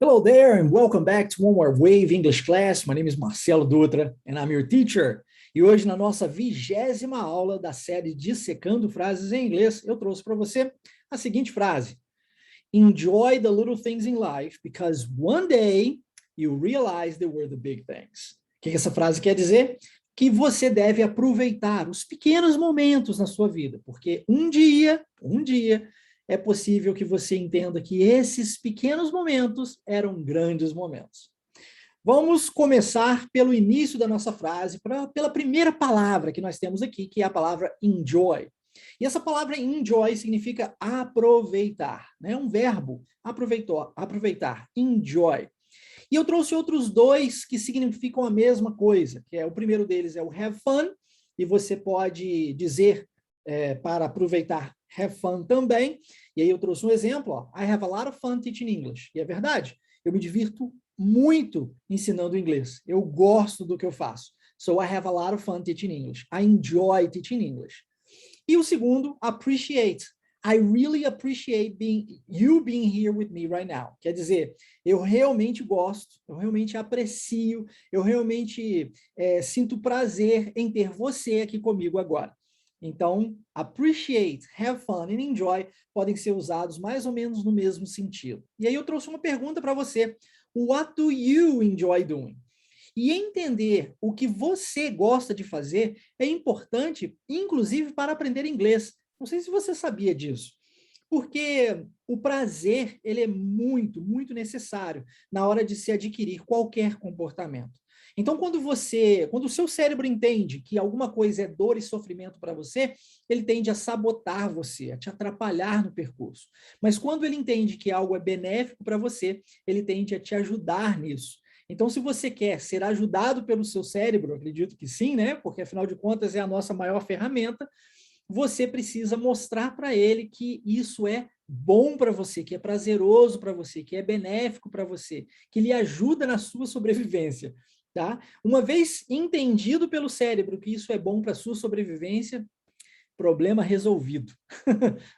Hello there and welcome back to one more Wave English class. My name is Marcelo Dutra and I'm your teacher. E hoje na nossa 20ª aula da série Dissecando Frases em Inglês, eu trouxe para você a seguinte frase. Enjoy the little things in life because one day you realize they were the big things. O que essa frase quer dizer? Que você deve aproveitar os pequenos momentos na sua vida, porque um dia, é possível que você entenda que esses pequenos momentos eram grandes momentos. Vamos começar pelo início da nossa frase, pela primeira palavra que nós temos aqui, que é a palavra enjoy. E essa palavra enjoy significa aproveitar, né? Um verbo, aproveitar, enjoy. E eu trouxe outros dois que significam a mesma coisa, que é o primeiro deles é o have fun, e você pode dizer para aproveitar have fun também. E aí eu trouxe um exemplo, ó, I have a lot of fun teaching English. E é verdade, eu me divirto muito ensinando inglês. Eu gosto do que eu faço. So I have a lot of fun teaching English. I enjoy teaching English. E o segundo, appreciate. I really appreciate you being here with me right now. Quer dizer, eu realmente gosto, eu realmente aprecio, eu realmente sinto prazer em ter você aqui comigo agora. Então, appreciate, have fun e enjoy podem ser usados mais ou menos no mesmo sentido. E aí eu trouxe uma pergunta para você. What do you enjoy doing? E entender o que você gosta de fazer é importante, inclusive para aprender inglês. Não sei se você sabia disso, porque o prazer ele é muito, muito necessário na hora de se adquirir qualquer comportamento. Então, quando o seu cérebro entende que alguma coisa é dor e sofrimento para você, ele tende a sabotar você, a te atrapalhar no percurso. Mas quando ele entende que algo é benéfico para você, ele tende a te ajudar nisso. Então, se você quer ser ajudado pelo seu cérebro, acredito que sim, né? Porque afinal de contas é a nossa maior ferramenta, você precisa mostrar para ele que isso é bom para você, que é prazeroso para você, que é benéfico para você, que lhe ajuda na sua sobrevivência. Tá? Uma vez entendido pelo cérebro que isso é bom para a sua sobrevivência, problema resolvido.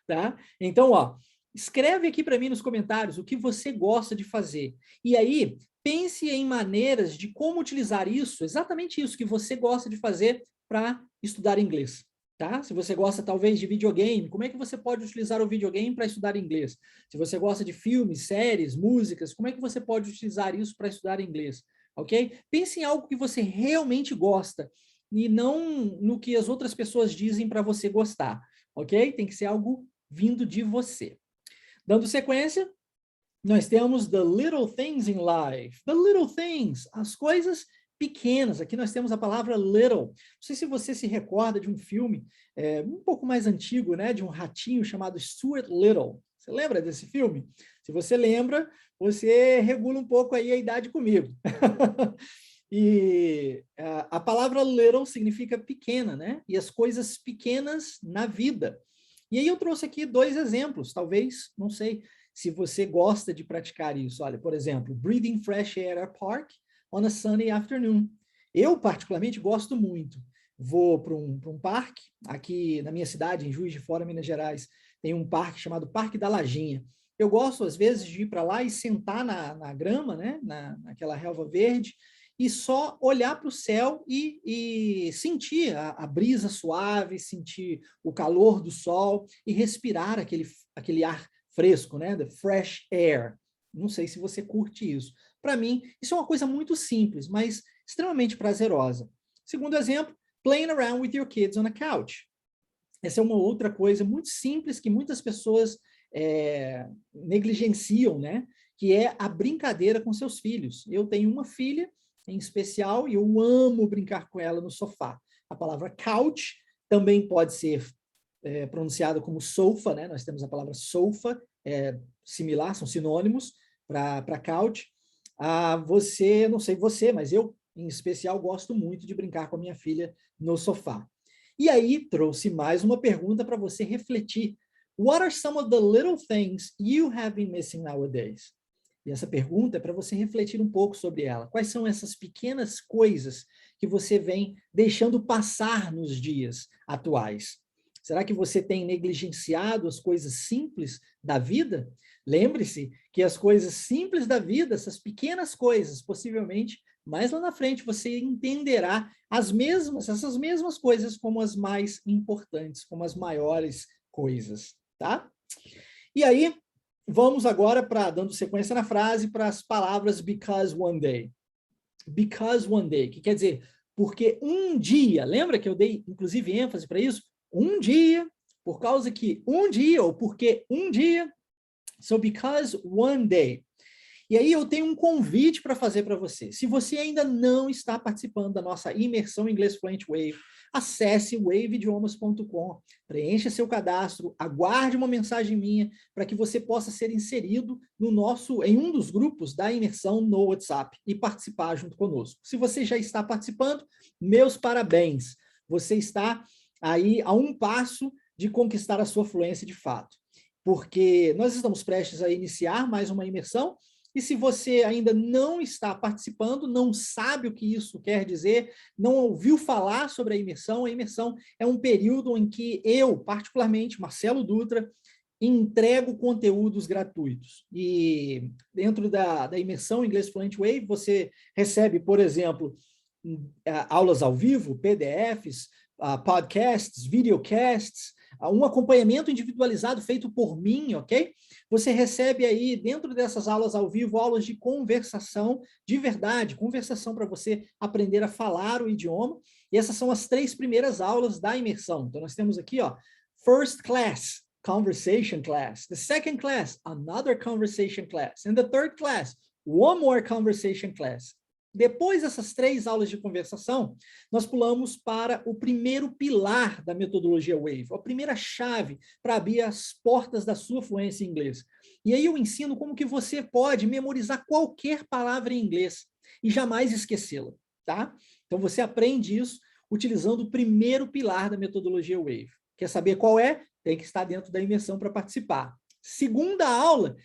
Tá? Então, ó, escreve aqui para mim nos comentários o que você gosta de fazer. E aí, pense em maneiras de como utilizar isso, exatamente isso que você gosta de fazer para estudar inglês. Tá? Se você gosta talvez de videogame, como é que você pode utilizar o videogame para estudar inglês? Se você gosta de filmes, séries, músicas, como é que você pode utilizar isso para estudar inglês? Ok? Pense em algo que você realmente gosta e não no que as outras pessoas dizem para você gostar, ok? Tem que ser algo vindo de você. Dando sequência, nós temos the little things in life. The little things, as coisas pequenas. Aqui nós temos a palavra little. Não sei se você se recorda de um filme um pouco mais antigo, né? De um ratinho chamado Stuart Little. Você lembra desse filme? Se você lembra, você regula um pouco aí a idade comigo. E a palavra little significa pequena, né? E as coisas pequenas na vida. E aí eu trouxe aqui dois exemplos, talvez, não sei, se você gosta de praticar isso. Olha, por exemplo, breathing fresh air at a park on a sunny afternoon. Eu, particularmente, gosto muito. Vou para um parque, aqui na minha cidade, em Juiz de Fora, Minas Gerais, tem um parque chamado Parque da Lajinha. Eu gosto, às vezes, de ir para lá e sentar na grama, né? naquela relva verde, e só olhar para o céu e sentir a brisa suave, sentir o calor do sol e respirar aquele ar fresco, né? The fresh air. Não sei se você curte isso. Para mim, isso é uma coisa muito simples, mas extremamente prazerosa. Segundo exemplo, playing around with your kids on a couch. Essa é uma outra coisa muito simples que muitas pessoas negligenciam, né? Que é a brincadeira com seus filhos. Eu tenho uma filha em especial e eu amo brincar com ela no sofá. A palavra couch também pode ser pronunciada como sofa, né? Nós temos a palavra sofa, similar, são sinônimos para couch. Você, não sei você, mas eu, em especial, gosto muito de brincar com a minha filha no sofá. E aí, trouxe mais uma pergunta para você refletir. What are some of the little things you have been missing nowadays? E essa pergunta é para você refletir um pouco sobre ela. Quais são essas pequenas coisas que você vem deixando passar nos dias atuais? Será que você tem negligenciado as coisas simples da vida? Lembre-se que as coisas simples da vida, essas pequenas coisas, possivelmente, mais lá na frente você entenderá essas mesmas coisas como as mais importantes, como as maiores coisas, tá? E aí, vamos agora dando sequência na frase, para as palavras because one day. Because one day, que quer dizer, porque um dia, lembra que eu dei, inclusive, ênfase para isso? Um dia, por causa que um dia, ou porque um dia, so because one day. E aí eu tenho um convite para fazer para você. Se você ainda não está participando da nossa imersão Inglês Fluent Wave, acesse waveidiomas.com, preencha seu cadastro, aguarde uma mensagem minha para que você possa ser inserido em um dos grupos da imersão no WhatsApp e participar junto conosco. Se você já está participando, meus parabéns. Você está aí a um passo de conquistar a sua fluência de fato. Porque nós estamos prestes a iniciar mais uma imersão. E se você ainda não está participando, não sabe o que isso quer dizer, não ouviu falar sobre a imersão é um período em que eu, particularmente, Marcelo Dutra, entrego conteúdos gratuitos. E dentro da imersão Inglês Fluent Wave, você recebe, por exemplo, aulas ao vivo, PDFs, podcasts, videocasts, um acompanhamento individualizado feito por mim, ok? Você recebe aí, dentro dessas aulas ao vivo, aulas de conversação de verdade, conversação para você aprender a falar o idioma, e essas são as 3 primeiras aulas da imersão. Então, nós temos aqui, ó, First Class, Conversation Class. The second class, another conversation class. And the third class, one more conversation class. Depois dessas 3 aulas de conversação, nós pulamos para o primeiro pilar da metodologia Wave, a primeira chave para abrir as portas da sua fluência em inglês. E aí eu ensino como que você pode memorizar qualquer palavra em inglês e jamais esquecê-la, tá? Então você aprende isso utilizando o primeiro pilar da metodologia Wave. Quer saber qual é? Tem que estar dentro da imersão para participar. Segunda aula,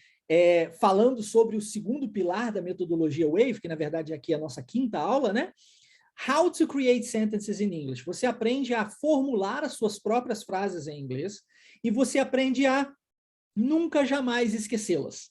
falando sobre o segundo pilar da metodologia Wave, que na verdade aqui é a nossa 5ª aula, né? How to create sentences in English. Você aprende a formular as suas próprias frases em inglês e você aprende a nunca jamais esquecê-las.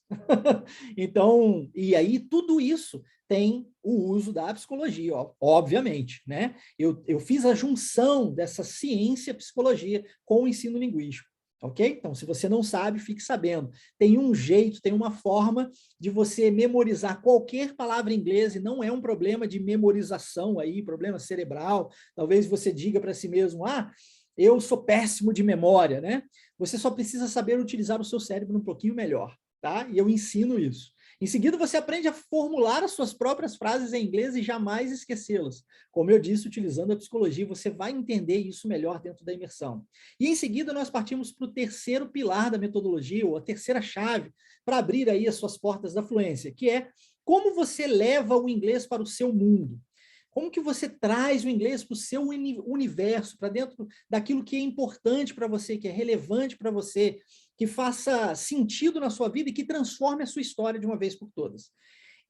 Então, e aí tudo isso tem o uso da psicologia, obviamente, né? Eu fiz a junção dessa ciência psicologia com o ensino linguístico. Ok? Então, se você não sabe, fique sabendo. Tem um jeito, tem uma forma de você memorizar qualquer palavra em inglês, e não é um problema de memorização aí, problema cerebral. Talvez você diga para si mesmo, eu sou péssimo de memória, né? Você só precisa saber utilizar o seu cérebro um pouquinho melhor, tá? E eu ensino isso. Em seguida, você aprende a formular as suas próprias frases em inglês e jamais esquecê-las. Como eu disse, utilizando a psicologia, você vai entender isso melhor dentro da imersão. E em seguida, nós partimos para o terceiro pilar da metodologia, ou a terceira chave, para abrir aí as suas portas da fluência, que é como você leva o inglês para o seu mundo. Como que você traz o inglês para o seu universo, para dentro daquilo que é importante para você, que é relevante para você, que faça sentido na sua vida e que transforme a sua história de uma vez por todas.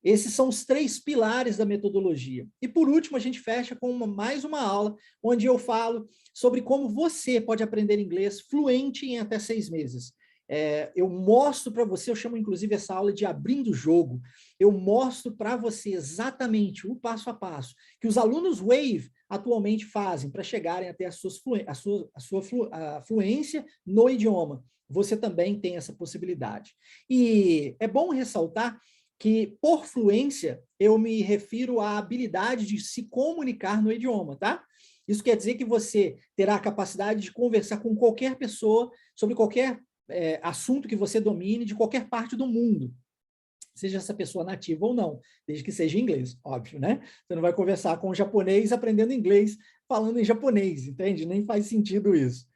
Esses são os 3 pilares da metodologia. E por último, a gente fecha com mais uma aula, onde eu falo sobre como você pode aprender inglês fluente em até 6 meses. Eu mostro para você, eu chamo inclusive essa aula de abrindo o jogo, eu mostro para você exatamente o passo a passo que os alunos Wave atualmente fazem para chegarem até a sua fluência no idioma. Você também tem essa possibilidade. E é bom ressaltar que, por fluência, eu me refiro à habilidade de se comunicar no idioma, tá? Isso quer dizer que você terá a capacidade de conversar com qualquer pessoa sobre qualquer assunto que você domine de qualquer parte do mundo, seja essa pessoa nativa ou não, desde que seja inglês, óbvio, né? Você não vai conversar com um japonês aprendendo inglês, falando em japonês, entende? Nem faz sentido isso.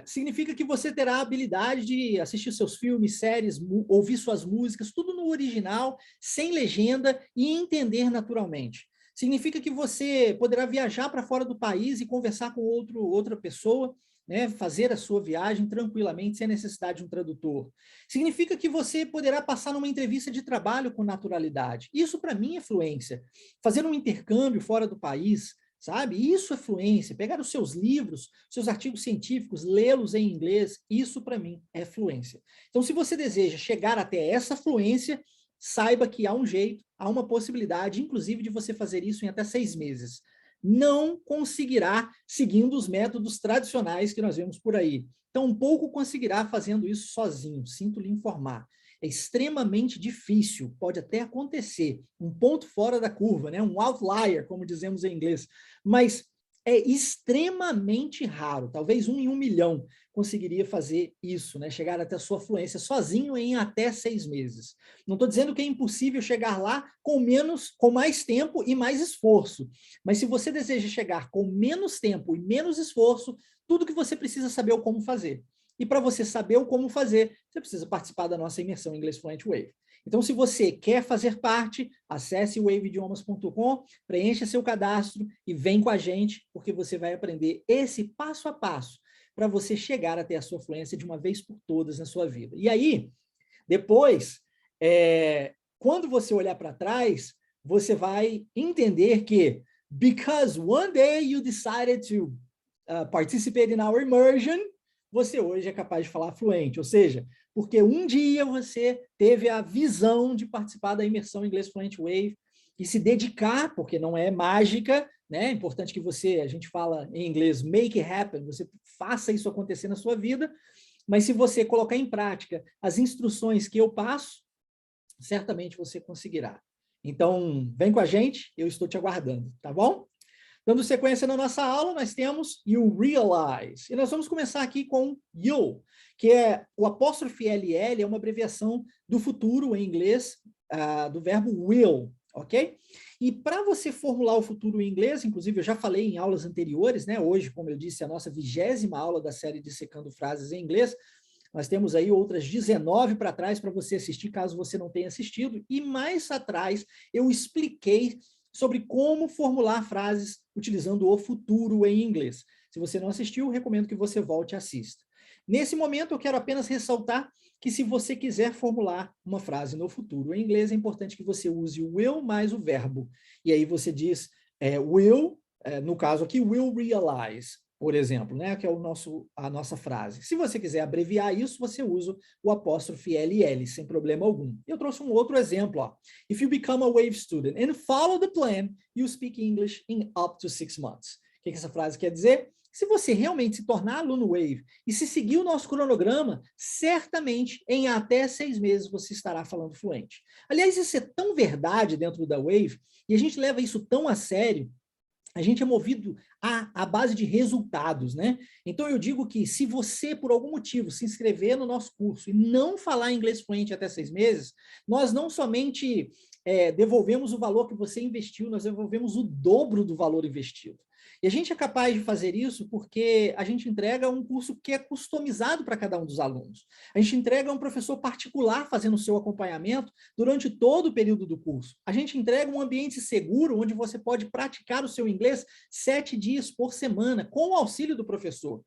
Significa que você terá a habilidade de assistir seus filmes, séries, ouvir suas músicas, tudo no original, sem legenda e entender naturalmente. Significa que você poderá viajar para fora do país e conversar com outra pessoa, né, fazer a sua viagem tranquilamente, sem a necessidade de um tradutor. Significa que você poderá passar numa entrevista de trabalho com naturalidade. Isso, para mim, é fluência. Fazer um intercâmbio fora do país, sabe? Isso é fluência. Pegar os seus livros, seus artigos científicos, lê-los em inglês, isso para mim é fluência. Então, se você deseja chegar até essa fluência, saiba que há um jeito, há uma possibilidade, inclusive, de você fazer isso em até 6 meses. Não conseguirá seguindo os métodos tradicionais que nós vemos por aí. Tampouco conseguirá fazendo isso sozinho, sinto lhe informar. É extremamente difícil, pode até acontecer, um ponto fora da curva, né? Um outlier, como dizemos em inglês, mas é extremamente raro, talvez 1 em 1 milhão conseguiria fazer isso, né? Chegar até a sua fluência sozinho em até 6 meses. Não estou dizendo que é impossível chegar lá com mais tempo e mais esforço, mas se você deseja chegar com menos tempo e menos esforço, tudo que você precisa saber é o como fazer. E para você saber o como fazer, você precisa participar da nossa imersão em Inglês Fluent Wave. Então, se você quer fazer parte, acesse waveidiomas.com, preencha seu cadastro e vem com a gente, porque você vai aprender esse passo a passo para você chegar até a sua fluência de uma vez por todas na sua vida. E aí, depois, quando você olhar para trás, você vai entender que because one day you decided to participate in our immersion, você hoje é capaz de falar fluente, ou seja, porque um dia você teve a visão de participar da imersão em Inglês Fluent Wave e se dedicar, porque não é mágica, né? É importante que você, a gente fala em inglês, make it happen, você faça isso acontecer na sua vida, mas se você colocar em prática as instruções que eu passo, certamente você conseguirá. Então, vem com a gente, eu estou te aguardando, tá bom? Dando sequência na nossa aula, nós temos you realize. E nós vamos começar aqui com you, que é o apóstrofe LL, é uma abreviação do futuro em inglês, do verbo will, ok? E para você formular o futuro em inglês, inclusive eu já falei em aulas anteriores, né? Hoje, como eu disse, é a nossa 20ª aula da série Dissecando Frases em Inglês. Nós temos aí outras 19 para trás para você assistir, caso você não tenha assistido. E mais atrás eu expliquei sobre como formular frases utilizando o futuro em inglês. Se você não assistiu, recomendo que você volte e assista. Nesse momento, eu quero apenas ressaltar que se você quiser formular uma frase no futuro em inglês, é importante que você use o will mais o verbo. E aí você diz will, no caso aqui, will realize, por exemplo, né, que é a nossa frase. Se você quiser abreviar isso, você usa o apóstrofe LL, sem problema algum. Eu trouxe um outro exemplo. Ó. If you become a Wave student and follow the plan, you speak English in up to 6 months. O que essa frase quer dizer? Se você realmente se tornar aluno Wave e se seguir o nosso cronograma, certamente em até 6 meses você estará falando fluente. Aliás, isso é tão verdade dentro da Wave, e a gente leva isso tão a sério, a gente é movido à base de resultados, né? Então eu digo que se você, por algum motivo, se inscrever no nosso curso e não falar inglês fluente até 6 meses, nós não somente devolvemos o valor que você investiu, nós devolvemos o dobro do valor investido. E a gente é capaz de fazer isso porque a gente entrega um curso que é customizado para cada um dos alunos. A gente entrega um professor particular fazendo o seu acompanhamento durante todo o período do curso. A gente entrega um ambiente seguro onde você pode praticar o seu inglês 7 dias por semana, com o auxílio do professor.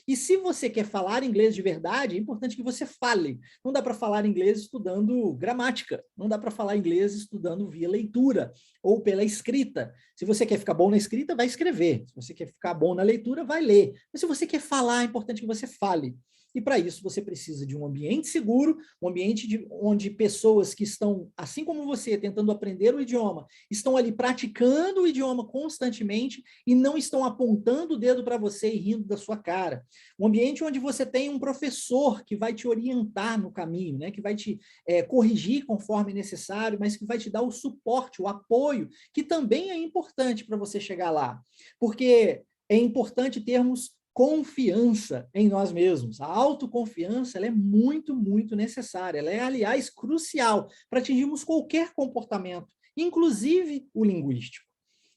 E se você quer falar inglês de verdade, é importante que você fale. Não dá para falar inglês estudando gramática, não dá para falar inglês estudando via leitura ou pela escrita. Se você quer ficar bom na escrita, vai escrever. Se você quer ficar bom na leitura, vai ler. Mas se você quer falar, é importante que você fale. E para isso você precisa de um ambiente seguro, um ambiente onde pessoas que estão, assim como você, tentando aprender o idioma, estão ali praticando o idioma constantemente e não estão apontando o dedo para você e rindo da sua cara. Um ambiente onde você tem um professor que vai te orientar no caminho, né? Que vai te corrigir conforme necessário, mas que vai te dar o suporte, o apoio, que também é importante para você chegar lá. Porque é importante termos confiança em nós mesmos. A autoconfiança ela é muito, muito necessária. Ela é, aliás, crucial para atingirmos qualquer comportamento, inclusive o linguístico.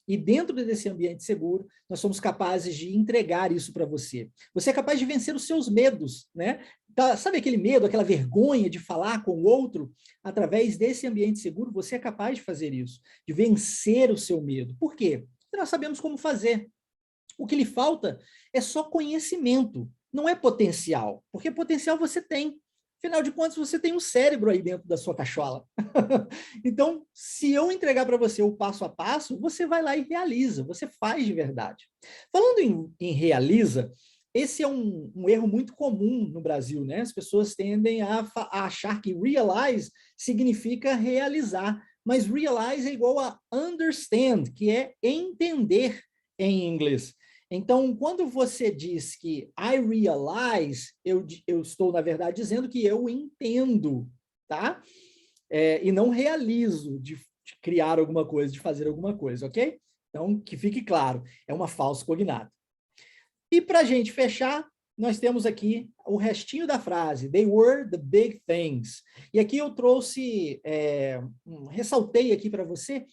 E dentro desse ambiente seguro, nós somos capazes de entregar isso para você. Você é capaz de vencer os seus medos, né? Sabe aquele medo, aquela vergonha de falar com o outro? Através desse ambiente seguro, você é capaz de fazer isso, de vencer o seu medo. Por quê? Porque nós sabemos como fazer. O que lhe falta é só conhecimento, não é potencial, porque potencial você tem. Afinal de contas, você tem um cérebro aí dentro da sua cachola. Então, se eu entregar para você o passo a passo, você vai lá e realiza, você faz de verdade. Falando em realiza, esse é um erro muito comum no Brasil, né? As pessoas tendem a achar que realize significa realizar, mas realize é igual a understand, que é entender em inglês. Então, quando você diz que I realize, eu estou, na verdade, dizendo que eu entendo, tá? E não realizo de criar alguma coisa, de fazer alguma coisa, ok? Então, que fique claro, é uma falsa cognata. E para a gente fechar, nós temos aqui o restinho da frase, they were the big things. E aqui eu trouxe, ressaltei aqui para você,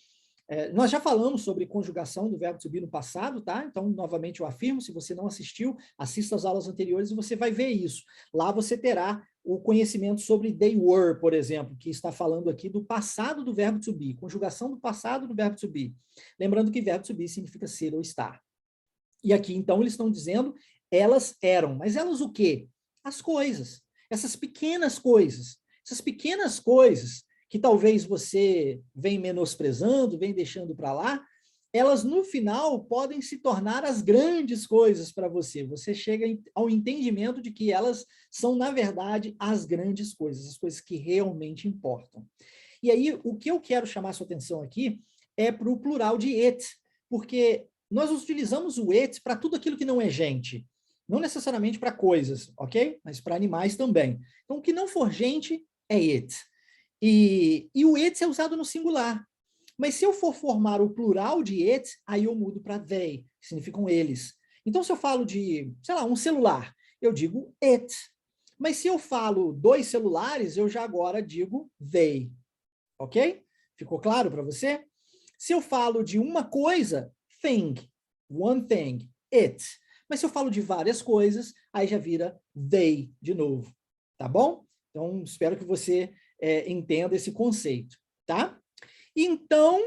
nós já falamos sobre conjugação do verbo to be no passado, tá? Então, novamente eu afirmo, se você não assistiu, assista às aulas anteriores e você vai ver isso. Lá você terá o conhecimento sobre they were, por exemplo, que está falando aqui do passado do verbo to be, conjugação do passado do verbo to be. Lembrando que verbo to be significa ser ou estar. E aqui, então, eles estão dizendo, elas eram. Mas elas o quê? As coisas. Essas pequenas coisas. Essas pequenas coisas que talvez você vem menosprezando, vem deixando para lá, elas no final podem se tornar as grandes coisas para você. Você chega ao entendimento de que elas são, na verdade, as grandes coisas, as coisas que realmente importam. E aí, o que eu quero chamar a sua atenção aqui é para o plural de it, porque nós utilizamos o it para tudo aquilo que não é gente. Não necessariamente para coisas, ok? Mas para animais também. Então, o que não for gente é it. E o it é usado no singular. Mas se eu for formar o plural de it, aí eu mudo para they, que significam eles. Então, se eu falo de, sei lá, um celular, eu digo it. Mas se eu falo 2 celulares, eu já agora digo they. Ok? Ficou claro para você? Se eu falo de uma coisa, thing, one thing, it. Mas se eu falo de várias coisas, aí já vira they de novo. Tá bom? Então, espero que você entenda esse conceito, tá? Então,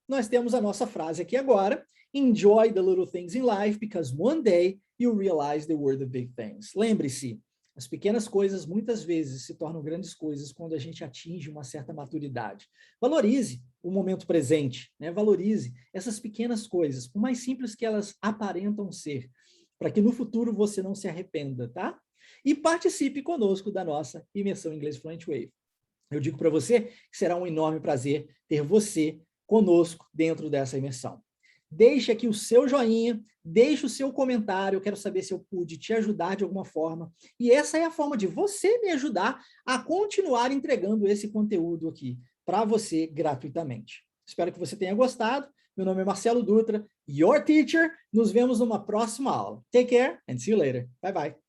nós temos a nossa frase aqui agora. Enjoy the little things in life, because one day you realize they were the big things. Lembre-se, as pequenas coisas muitas vezes se tornam grandes coisas quando a gente atinge uma certa maturidade. Valorize o momento presente, né? Valorize essas pequenas coisas, por mais simples que elas aparentam ser, para que no futuro você não se arrependa, tá? E participe conosco da nossa imersão em inglês Fluent Wave. Eu digo para você que será um enorme prazer ter você conosco dentro dessa imersão. Deixe aqui o seu joinha, deixe o seu comentário, eu quero saber se eu pude te ajudar de alguma forma. E essa é a forma de você me ajudar a continuar entregando esse conteúdo aqui para você gratuitamente. Espero que você tenha gostado. Meu nome é Marcelo Dutra, your teacher. Nos vemos numa próxima aula. Take care and see you later. Bye, bye.